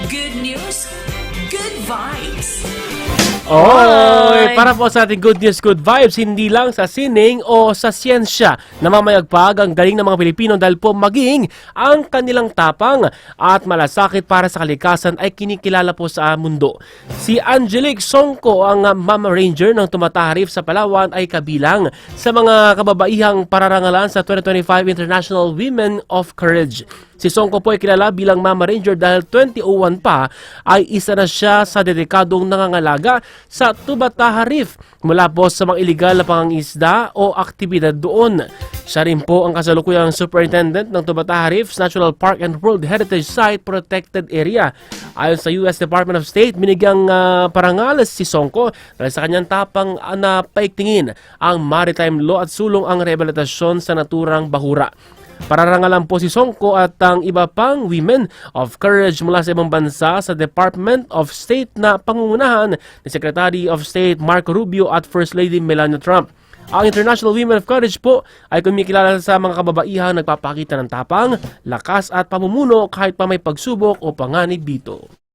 Good news, good vibes. Oy, para po sa ating good news, good vibes, hindi lang sa sining o sa siyensya namamayagpag ang galing ng mga Pilipino dahil po maging ang kanilang tapang at malasakit para sa kalikasan ay kinikilala po sa mundo. Si Angelique Songco, ang Mama Ranger ng Tumataharif sa Palawan, ay kabilang sa mga kababaihang pararangalan sa 2025 International Women of Courage. Si Songco po ay kilala bilang Mama Ranger dahil 2001 pa ay isa na siya sa dedikadong nangangalaga sa Tumataharif mula po sa mga iligal na pangangisda o aktibidad doon. Siya rin po ang kasalukuyang Superintendent ng Tumataharif's National Park and World Heritage Site Protected Area. Ayon sa US Department of State, binigyang parangal si Songco dahil sa kanyang tapang na paigtingin ang maritime law at sulong ang rehabilitasyon sa naturang bahura. Pararangalan po si Songco at ang iba pang Women of Courage mula sa ibang bansa sa Department of State na pangungunahan ni Secretary of State Marco Rubio at First Lady Melania Trump. Ang International Women of Courage po ay kumikilala sa mga kababaihang nagpapakita ng tapang, lakas at pamumuno kahit pa may pagsubok o panganib dito.